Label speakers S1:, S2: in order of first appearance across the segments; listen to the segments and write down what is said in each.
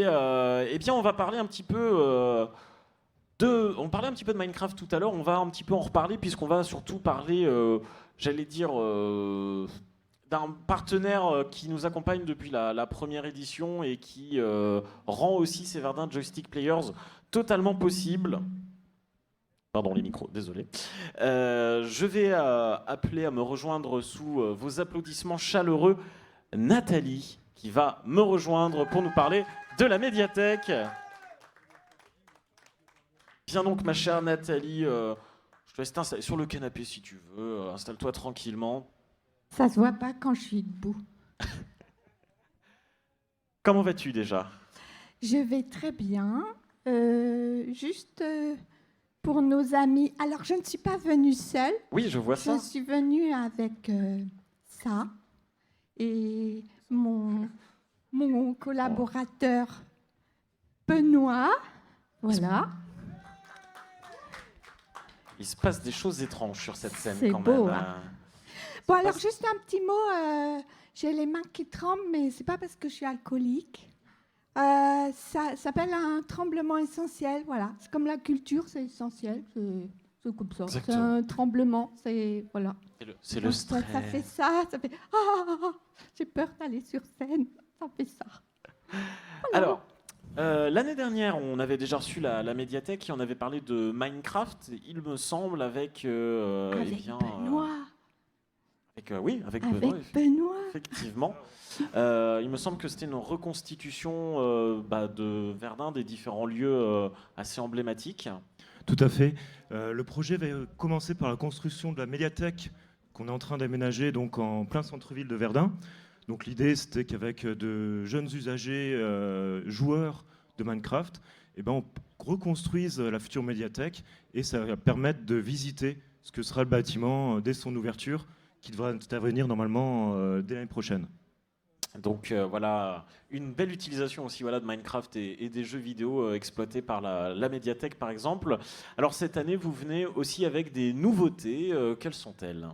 S1: Eh bien, on va parler un petit peu on parlait un petit peu de Minecraft tout à l'heure. On va un petit peu en reparler puisqu'on va surtout parler, j'allais dire, d'un partenaire qui nous accompagne depuis la première édition et qui rend aussi ces Verdun Joystick Players totalement possibles. Pardon les micros, désolé. Je vais appeler à me rejoindre sous vos applaudissements chaleureux Nathalie, qui va me rejoindre pour nous parler de la médiathèque. Viens donc ma chère Nathalie, je te laisse t'installer sur le canapé si tu veux, installe-toi tranquillement.
S2: Ça se voit pas quand je suis debout.
S1: Comment vas-tu déjà ?
S2: Je vais très bien. Juste pour nos amis. Alors, je ne suis pas venue seule.
S1: Oui, je vois ça.
S2: Je suis venue avec ça. Et mon collaborateur Benoît. Voilà.
S1: Il se passe des choses étranges sur cette scène
S2: C'est
S1: quand
S2: beau,
S1: même.
S2: hein. Bon, alors, juste un petit mot. J'ai les mains qui tremblent, mais c'est pas parce que je suis alcoolique. Ça s'appelle un tremblement essentiel, voilà. C'est comme la culture, c'est essentiel, c'est comme ça.
S1: Exactement.
S2: C'est un tremblement, c'est voilà.
S1: C'est le stress.
S2: Ça fait ça fait j'ai peur d'aller sur scène, ça fait ça. Voilà.
S1: Alors, l'année dernière, on avait déjà reçu la médiathèque et on avait parlé de Minecraft, il me semble, avec
S2: avec Benoît.
S1: Avec
S2: Benoît.
S1: Effectivement. Il me semble que c'était une reconstitution de Verdun, des différents lieux assez emblématiques.
S3: Tout à fait. Le projet va commencer par la construction de la médiathèque qu'on est en train d'aménager donc en plein centre-ville de Verdun. Donc l'idée c'était qu'avec de jeunes usagers, joueurs de Minecraft, on reconstruise la future médiathèque et ça va permettre de visiter ce que sera le bâtiment dès son ouverture, qui devra intervenir normalement dès l'année prochaine.
S1: Donc voilà, une belle utilisation aussi de Minecraft et des jeux vidéo exploités par la médiathèque par exemple. Alors cette année, vous venez aussi avec des nouveautés. Quelles sont-elles ?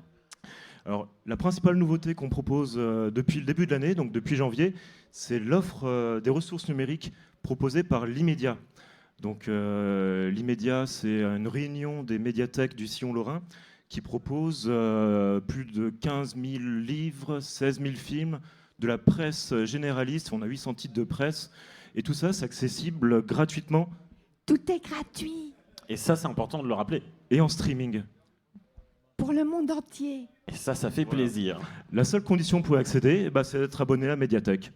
S3: Alors, la principale nouveauté qu'on propose depuis le début de l'année, donc depuis janvier, c'est l'offre des ressources numériques proposée par l'Immédiat. Donc l'Immédiat, c'est une réunion des médiathèques du Sillon Lorrain qui propose plus de 15 000 livres, 16 000 films, de la presse généraliste, on a 800 titres de presse, et tout ça, c'est accessible gratuitement.
S2: Tout est gratuit.
S1: Et ça, c'est important de le rappeler.
S3: Et en streaming.
S2: Pour le monde entier.
S1: Et ça fait plaisir.
S3: La seule condition pour y accéder, c'est d'être abonné à la médiathèque.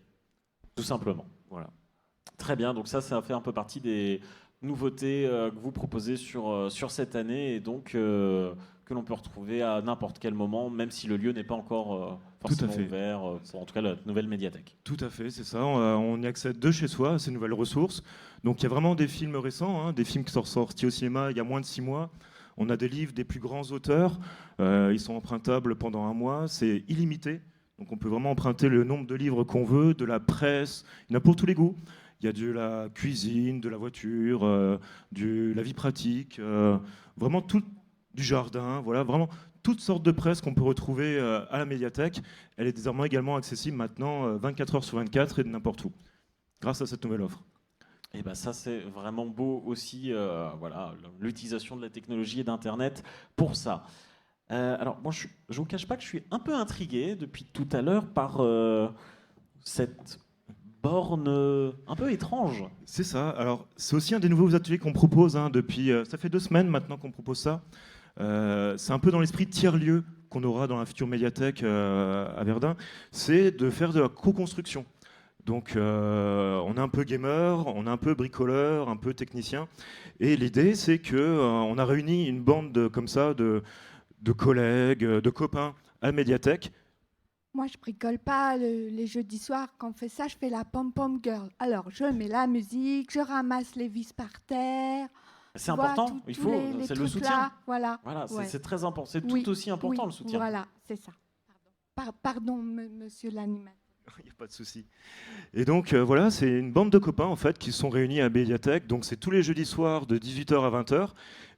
S1: Tout simplement.
S3: Voilà.
S1: Très bien, donc ça fait un peu partie des nouveautés que vous proposez sur cette année et donc que l'on peut retrouver à n'importe quel moment, même si le lieu n'est pas encore forcément ouvert, pour en tout cas la nouvelle médiathèque.
S3: Tout à fait, c'est ça. On y accède de chez soi à ces nouvelles ressources. Donc il y a vraiment des films récents, des films qui sont sortis au cinéma il y a moins de 6 mois. On a des livres des plus grands auteurs. Ils sont empruntables pendant 1 mois. C'est illimité. Donc on peut vraiment emprunter le nombre de livres qu'on veut, de la presse. Il y en a pour tous les goûts. Il y a de la cuisine, de la voiture, de la vie pratique, vraiment tout, du jardin, voilà, vraiment toutes sortes de presse qu'on peut retrouver à la médiathèque. Elle est désormais également accessible maintenant 24 heures sur 24 et de n'importe où, grâce à cette nouvelle offre.
S1: Et ça c'est vraiment beau aussi, l'utilisation de la technologie et d'Internet pour ça. Alors moi je vous cache pas que je suis un peu intrigué depuis tout à l'heure par cette borne un peu étrange.
S3: C'est ça. Alors c'est aussi un des nouveaux ateliers qu'on propose depuis. Ça fait 2 semaines maintenant qu'on propose ça. C'est un peu dans l'esprit tiers-lieu qu'on aura dans la future médiathèque à Verdun. C'est de faire de la co-construction. Donc on est un peu gamer, on est un peu bricoleur, un peu technicien. Et l'idée c'est que on a réuni une bande comme ça de collègues, de copains à la médiathèque.
S2: Moi, je bricole pas les jeudis soirs. Quand on fait ça, je fais la pom-pom girl. Alors, je mets la musique, je ramasse les vis par terre.
S1: C'est important, il faut, c'est le soutien.
S2: Là, voilà, ouais.
S1: C'est très important, c'est tout aussi important le soutien.
S2: Voilà, c'est ça. Pardon, monsieur l'animateur.
S3: Il n'y a pas de souci. Et donc voilà, c'est une bande de copains en fait qui sont réunis à la médiathèque. Donc c'est tous les jeudis soirs de 18h à 20h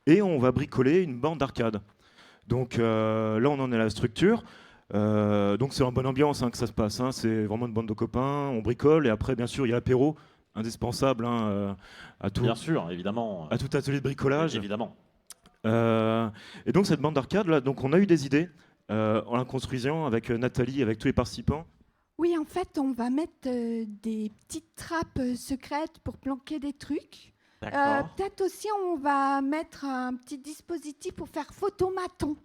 S3: et on va bricoler une bande d'arcade. Donc là, on en est à la structure. Donc c'est en bonne ambiance que ça se passe. C'est vraiment une bande de copains. On bricole et après, bien sûr, il y a l'apéro indispensable hein,
S1: Bien sûr, évidemment.
S3: à tout atelier de bricolage.
S1: Évidemment.
S3: Et donc cette bande d'arcade, là, donc on a eu des idées en la construisant avec Nathalie, avec tous les participants.
S2: Oui, en fait, on va mettre des petites trappes secrètes pour planquer des trucs.
S1: D'accord.
S2: Peut-être aussi, on va mettre un petit dispositif pour faire photomaton.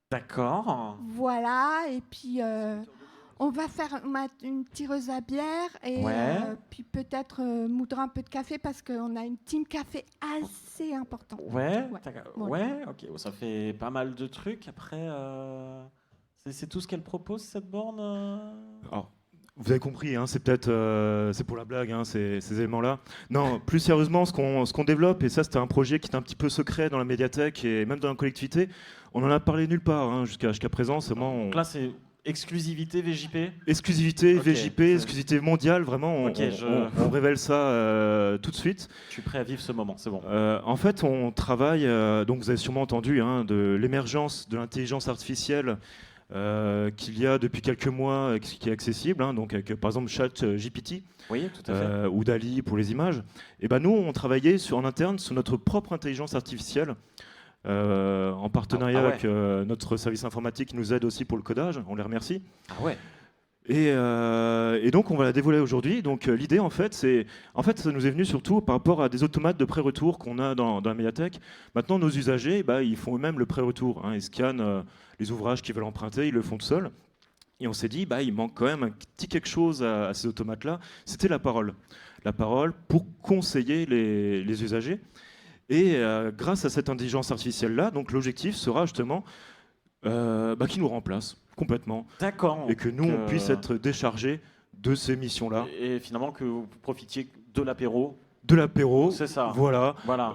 S1: D'accord.
S2: Voilà, et puis on va faire une tireuse à bière et
S1: Ouais.
S2: puis peut-être moudre un peu de café parce qu'on a une team café assez importante.
S1: Ouais.
S2: Ouais.
S1: Ouais. Ouais, ok. Ça fait pas mal de trucs. Après, c'est tout ce qu'elle propose, cette borne
S3: Alors, vous avez compris, hein, c'est peut-être c'est pour la blague, hein, ces éléments-là. Non, plus sérieusement, ce qu'on développe, et ça c'était un projet qui est un petit peu secret dans la médiathèque et même dans la collectivité, on en a parlé nulle part hein, jusqu'à présent. C'est vraiment
S1: Donc là, c'est exclusivité VJP.
S3: exclusivité
S1: Ok,
S3: VJP,
S1: c'est-
S3: exclusivité mondiale, vraiment,
S1: Ok,
S3: on révèle ça tout de suite.
S1: Je suis prêt à vivre ce moment, c'est bon.
S3: En fait, on travaille, donc vous avez sûrement entendu, hein, de l'émergence de l'intelligence artificielle qu'il y a depuis quelques mois, qui est accessible, hein, donc avec par exemple ChatGPT
S1: Oui, tout à fait.
S3: ou DALI pour les images. Et ben nous, on travaillait en interne sur notre propre intelligence artificielle. En partenariat
S1: Ah ouais.
S3: avec notre service informatique qui nous aide aussi pour le codage, on les remercie.
S1: Ah ouais.
S3: Et donc on va la dévoiler aujourd'hui. Donc l'idée en fait, ça nous est venu surtout par rapport à des automates de pré-retour qu'on a dans la médiathèque. Maintenant nos usagers, ils font eux-mêmes le pré-retour. Hein. Ils scannent les ouvrages qu'ils veulent emprunter, ils le font tout seuls. Et on s'est dit, il manque quand même un petit quelque chose à ces automates-là. C'était la parole. La parole pour conseiller les usagers. Et grâce à cette intelligence artificielle-là, donc l'objectif sera justement qu'ils nous remplacent complètement
S1: D'accord.
S3: et que nous, on puisse être déchargés de ces missions-là.
S1: Et finalement, que vous profitiez de l'apéro.
S3: De l'apéro,
S1: C'est ça.
S3: voilà,
S1: Voilà.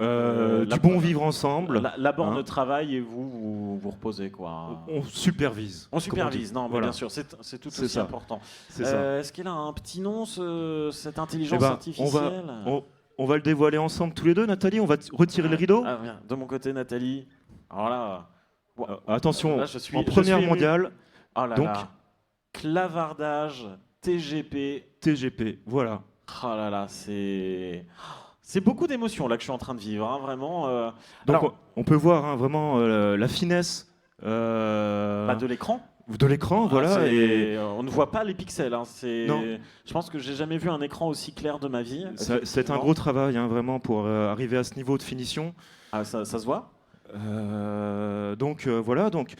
S3: du bon vivre ensemble.
S1: La borne
S3: hein.
S1: de travail et vous reposez, quoi.
S3: On supervise.
S1: On
S3: comme
S1: supervise,
S3: dit.
S1: non, mais
S3: Voilà.
S1: bien sûr, c'est tout
S3: C'est
S1: aussi
S3: ça.
S1: important.
S3: C'est ça.
S1: Est-ce qu'elle a un petit nom, cette intelligence
S3: Eh
S1: artificielle
S3: on va le dévoiler ensemble tous les deux, Nathalie. On va retirer le rideau.
S1: Ah, bien. De mon côté, Nathalie. Alors là,
S3: Attention,
S1: là, je suis
S3: en première
S1: ému.
S3: mondiale,
S1: oh là
S3: donc-
S1: là. Clavardage, TGP.
S3: TGP. Voilà.
S1: Oh là là, c'est beaucoup d'émotions là que je suis en train de vivre, hein, vraiment.
S3: Donc
S1: Alors,
S3: on peut voir hein, vraiment la finesse
S1: de l'écran.
S3: de l'écran, voilà.
S1: Ah,
S3: Et
S1: on ne voit pas les pixels. Hein,
S3: Non.
S1: je pense que j'ai jamais vu un écran aussi clair de ma vie.
S3: c'est un
S1: effectivement.
S3: gros travail hein, vraiment pour arriver à ce niveau de finition.
S1: Ah, ça se voit.
S3: Donc voilà, donc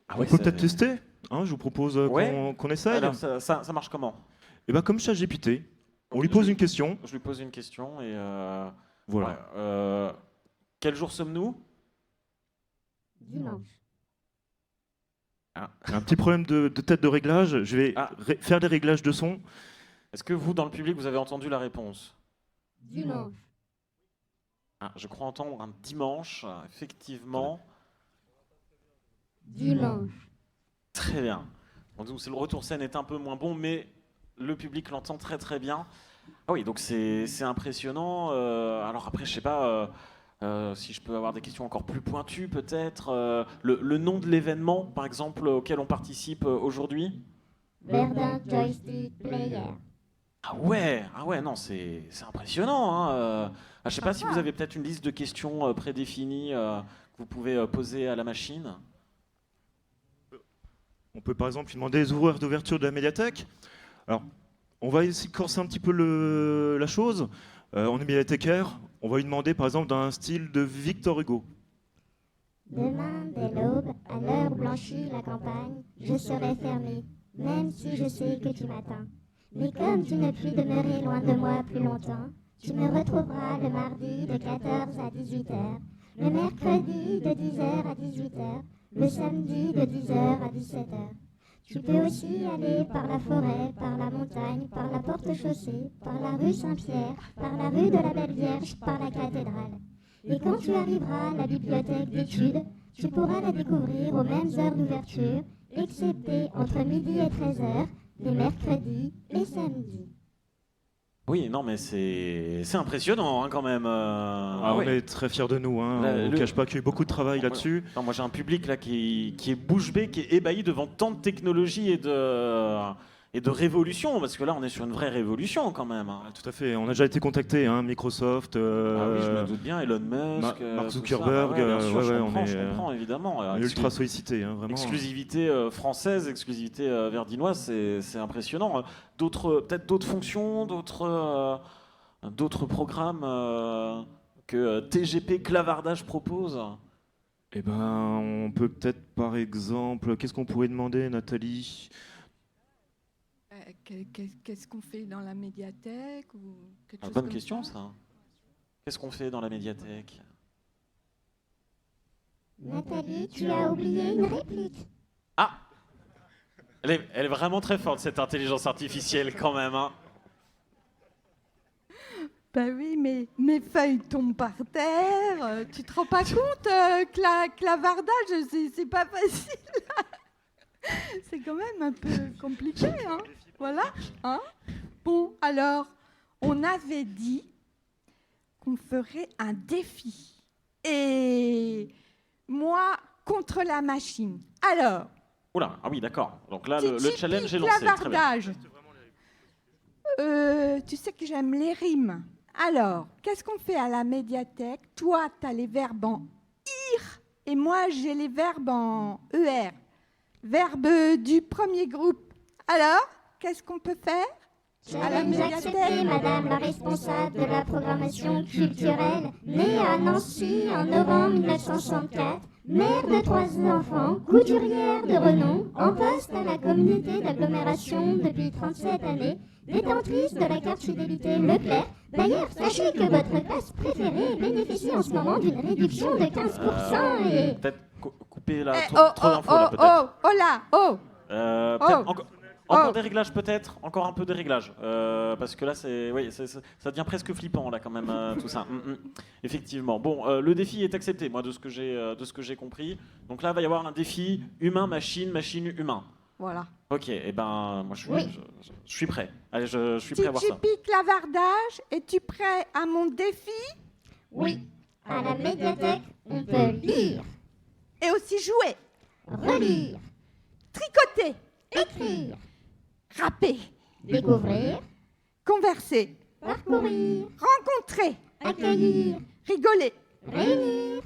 S1: Ah
S3: on
S1: ouais,
S3: peut
S1: c'est-
S3: peut-être tester. Hein, je vous propose
S1: Ouais.
S3: qu'on essaye.
S1: Alors, ça marche comment?
S3: Et comme ChatGPT, on lui
S1: Je
S3: pose
S1: lui-
S3: une question.
S1: Je lui pose une question et
S3: Voilà.
S1: ouais, quel jour sommes-nous?
S4: Dimanche.
S3: Un petit problème de tête de réglage. Je vais
S1: Ah.
S3: faire des réglages de son.
S1: Est-ce que vous, dans le public, vous avez entendu la réponse?
S4: Dimanche.
S1: Ah, je crois entendre un dimanche, effectivement.
S4: Dimanche.
S1: Très bien. Donc, le retour scène est un peu moins bon, mais le public l'entend très très bien. Ah oui, donc c'est impressionnant. Alors après, je sais pas si je peux avoir des questions encore plus pointues, peut-être. Le nom de l'événement, par exemple, auquel on participe aujourd'hui?
S4: Verdun Joystick Player.
S1: Ah ouais, non, c'est impressionnant. Hein. Je sais pas si vous avez peut-être une liste de questions prédéfinies que vous pouvez poser à la machine.
S3: On peut par exemple lui demander les horaires d'ouverture de la médiathèque. Alors, on va essayer de corser un petit peu la chose. On est médiathécaire. On va lui demander par exemple d'un style de Victor Hugo.
S4: Demain, dès l'aube, à l'heure où blanchit la campagne, je serai fermé, même si je sais que tu m'attends. Mais comme tu ne puis demeurer loin de moi plus longtemps, tu me retrouveras le mardi de 14 à 18 heures, le mercredi de 10 heures à 18 heures, le samedi de 10 heures à 17 heures. Tu peux aussi aller par la forêt, par la montagne, par la porte-chaussée, par la rue Saint-Pierre, par la rue de la Belle Vierge, par la cathédrale. Et quand tu arriveras à la bibliothèque d'études, tu pourras la découvrir aux mêmes heures d'ouverture, excepté entre midi et 13 heures, les mercredis et samedis.
S1: Oui, non, mais c'est impressionnant hein, quand même.
S3: On est très fiers de nous. Hein. On ne cache pas qu'il y a eu beaucoup de travail là-dessus.
S1: Non, moi j'ai un public là qui est bouche bée, qui est ébahi devant tant de technologie et et de révolution, parce que là, on est sur une vraie révolution quand même. Hein.
S3: Ah, tout à fait. On a déjà été contacté, hein, Microsoft,
S1: Ah oui, je me doute bien, Elon Musk,
S3: Mark
S1: tout ça.
S3: Zuckerberg,
S1: Bien sûr, je
S3: on
S1: comprends, évidemment.
S3: est ultra sollicité, hein, vraiment.
S1: Exclusivité française, exclusivité verdinoise, c'est impressionnant. Peut-être d'autres fonctions, d'autres programmes que TGP Clavardage propose.
S3: Eh ben, on peut peut-être, par exemple, qu'est-ce qu'on pourrait demander, Nathalie?
S2: Qu'est-ce qu'on fait dans la médiathèque ou quelque chose
S1: Bonne
S2: comme
S1: question, ça. Qu'est-ce qu'on fait dans la médiathèque?
S4: Nathalie, tu as oublié une réplique.
S1: Ah, elle est vraiment très forte, cette intelligence artificielle, quand même. Hein.
S2: Ben oui, mais mes feuilles tombent par terre. Tu te rends pas compte que la clavardage, c'est pas facile. C'est quand même un peu compliqué, hein. Voilà. Hein. Bon, alors, on avait dit qu'on ferait un défi. Et moi, contre la machine. Alors,
S1: Oula, ah oui, d'accord. Donc là, le
S2: TGP
S1: challenge est lancé. Très bien.
S2: clavardage. Tu sais que j'aime les rimes. Alors, qu'est-ce qu'on fait à la médiathèque? Toi, tu as les verbes en IR et moi, j'ai les verbes en ER. Verbes du premier groupe. Alors, qu'est-ce qu'on peut faire?
S4: Challenge accepté, madame la responsable de la programmation culturelle, née à Nancy en novembre 1964, mère de 3 enfants, couturière de renom, en poste à la communauté d'agglomération depuis 37 années, détentrice de la carte fidélité Leclerc. D'ailleurs, sachez que votre classe préférée bénéficie en ce moment d'une réduction de 15% et...
S1: Peut-être couper la
S2: Eh,
S1: trop d'infos, là, peut-être.
S2: oh là, oh.
S1: Peut-être
S2: Oh.
S1: encore
S2: Oh.
S1: des réglages, peut-être. Encore un peu de réglages. Parce que là, ça devient presque flippant, là, quand même, tout ça. Effectivement. Bon, le défi est accepté, moi, de ce que j'ai compris. Donc là, il va y avoir un défi humain-machine, machine-humain.
S2: Voilà.
S1: Ok, et ben, moi, je suis prêt. Allez, je suis
S2: Si
S1: prêt à voir
S2: tu
S1: ça.
S2: piques clavardage, es-tu prêt à mon défi?
S4: Oui, à la médiathèque, on peut lire,
S2: Et aussi jouer,
S4: relire,
S2: tricoter,
S4: écrire,
S2: rapper,
S4: découvrir,
S2: converser,
S4: parcourir,
S2: rencontrer,
S4: accueillir,
S2: rigoler,
S4: réunir,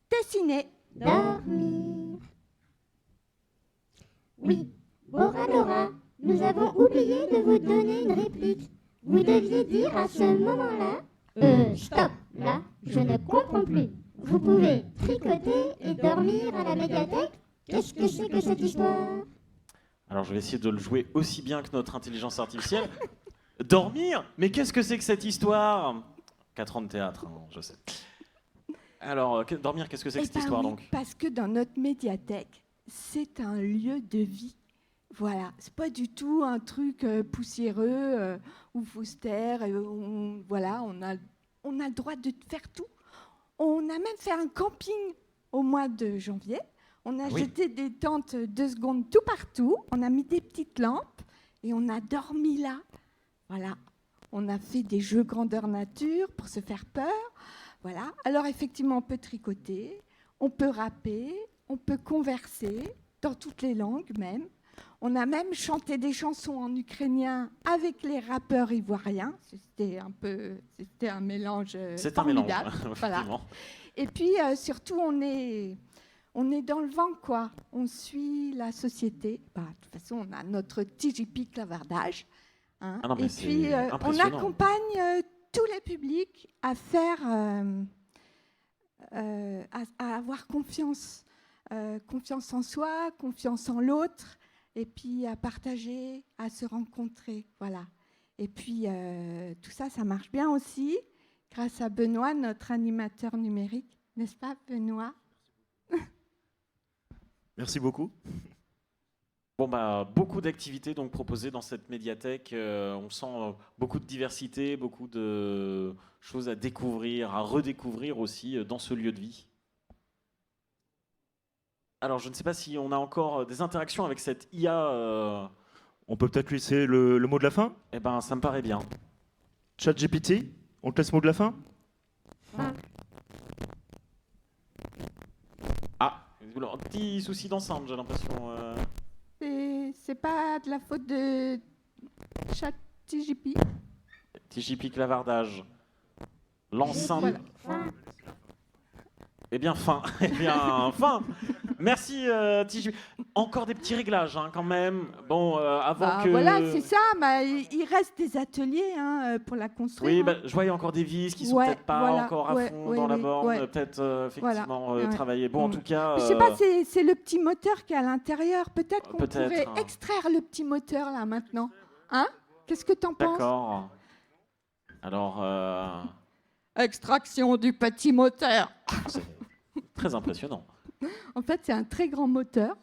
S2: dessiner.
S4: dormir. Oui, Bora Laura, nous avons oublié de vous donner une réplique. Vous deviez dire à ce moment-là, stop, là, je ne comprends plus. Vous pouvez tricoter et dormir à la médiathèque? Qu'est-ce que c'est que cette histoire?
S1: Alors, je vais essayer de le jouer aussi bien que notre intelligence artificielle. Dormir? Mais qu'est-ce que c'est que cette histoire? 4 ans de théâtre, hein, je sais. Alors, dormir, qu'est-ce que c'est que cette histoire, donc?
S2: Parce que dans notre médiathèque, c'est un lieu de vie. Voilà, c'est pas du tout un truc poussiéreux où faut se taire. Voilà, on a le droit de faire tout. On a même fait un camping au mois de janvier. On a jeté des tentes 2 secondes tout partout. On a mis des petites lampes et on a dormi là. Voilà, on a fait des jeux grandeur nature pour se faire peur. Voilà. Alors effectivement, on peut tricoter, on peut rapper, on peut converser dans toutes les langues même. On a même chanté des chansons en ukrainien avec les rappeurs ivoiriens. C'était un mélange
S1: C'est un mélange,
S2: formidable. Voilà.
S1: effectivement.
S2: Et puis surtout, on est dans le vent, quoi. On suit la société. De toute façon, on a notre TGP clavardage. Hein.
S1: Ah non, mais
S2: et
S1: c'est
S2: puis, on
S1: impressionnant.
S2: accompagne tous les publics à faire, à avoir confiance. Confiance en soi, confiance en l'autre, et puis à partager, à se rencontrer. Voilà. Et puis, tout ça, ça marche bien aussi grâce à Benoît, notre animateur numérique. N'est-ce pas, Benoît?
S3: Merci beaucoup.
S1: Bon, beaucoup d'activités donc proposées dans cette médiathèque. On sent beaucoup de diversité, beaucoup de choses à découvrir, à redécouvrir aussi dans ce lieu de vie. Alors, je ne sais pas si on a encore des interactions avec cette IA.
S3: On peut peut-être laisser le mot de la fin?
S1: Eh ben, ça me paraît bien.
S3: ChatGPT, on te laisse le mot de la fin?
S1: Ah, un petit souci d'ensemble, j'ai l'impression.
S2: C'est pas de la faute de TJP.
S1: TJP clavardage. L'ensemble.
S2: Voilà.
S4: Fin.
S1: Eh bien, fin. Eh bien, fin. Merci, TJP. Encore des petits réglages, hein, quand même. Bon, avant
S2: Bah,
S1: que...
S2: voilà, c'est ça. Bah, il reste des ateliers hein, pour la construire.
S1: Oui,
S2: hein.
S1: bah, je voyais encore des vis qui sont
S2: Ouais,
S1: peut-être pas
S2: voilà,
S1: encore à
S2: ouais,
S1: fond
S2: ouais,
S1: dans la
S2: oui,
S1: borne.
S2: ouais.
S1: Peut-être, effectivement,
S2: ouais.
S1: travailler. Bon, en
S2: Mm.
S1: tout cas...
S2: Je sais pas, c'est le petit moteur qui est à l'intérieur. Peut-être qu'on
S1: Peut-être,
S2: pourrait
S1: hein.
S2: extraire le petit moteur là maintenant. Hein? Qu'est-ce que t'en penses?
S1: D'accord. Alors,
S2: Extraction du petit moteur.
S1: c'est très impressionnant.
S2: En fait, c'est un très grand moteur.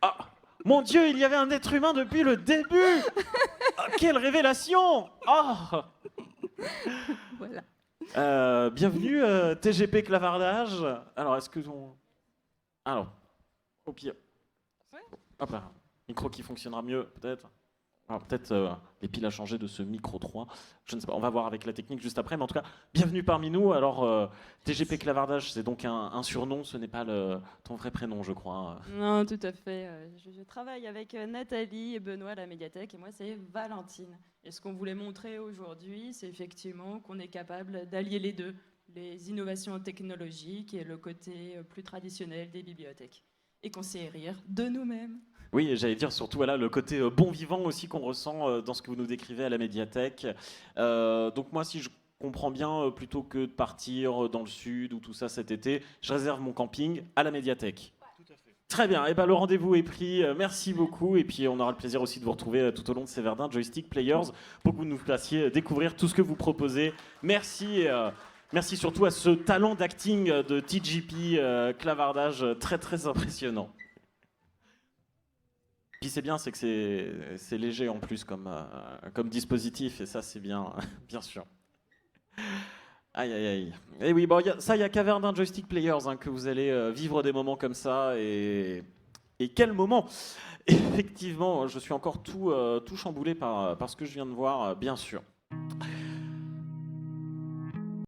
S1: Ah, mon Dieu, il y avait un être humain depuis le début. Ah, quelle révélation. Ah.
S2: Voilà.
S1: Bienvenue, TGP clavardage. Alors, est-ce que on... Alors, au pire. Hop là. Micro qui fonctionnera mieux, peut-être. Alors, peut-être les piles à changer de ce micro 3. Je ne sais pas, on va voir avec la technique juste après. Mais en tout cas, bienvenue parmi nous. Alors, TGP clavardage, c'est donc un surnom. Ce n'est pas ton vrai prénom, je crois.
S5: Non, tout à fait. Je travaille avec Nathalie et Benoît à la médiathèque et moi c'est Valentine. Et ce qu'on voulait montrer aujourd'hui, c'est effectivement qu'on est capable d'allier les deux, les innovations technologiques et le côté plus traditionnel des bibliothèques. Et qu'on sait rire de nous-mêmes.
S1: Oui, et j'allais dire surtout voilà, le côté bon vivant aussi qu'on ressent dans ce que vous nous décrivez à la médiathèque. Donc moi, si je comprends bien, plutôt que de partir dans le sud ou tout ça cet été, je réserve mon camping à la médiathèque. Très bien, et ben, le rendez-vous est pris, merci beaucoup, et puis on aura le plaisir aussi de vous retrouver tout au long de ces Verdun Joystick Players pour que vous nous fassiez découvrir tout ce que vous proposez. Merci, merci surtout à ce talent d'acting de TJP clavardage très très impressionnant. Puis c'est bien, c'est que c'est léger en plus comme dispositif, et ça c'est bien, bien sûr. Aïe aïe aïe. Et oui, bon, il y a qu'à Verdun Joystick Players hein, que vous allez vivre des moments comme ça, et quel moment. Effectivement, je suis encore tout chamboulé par ce que je viens de voir, bien sûr.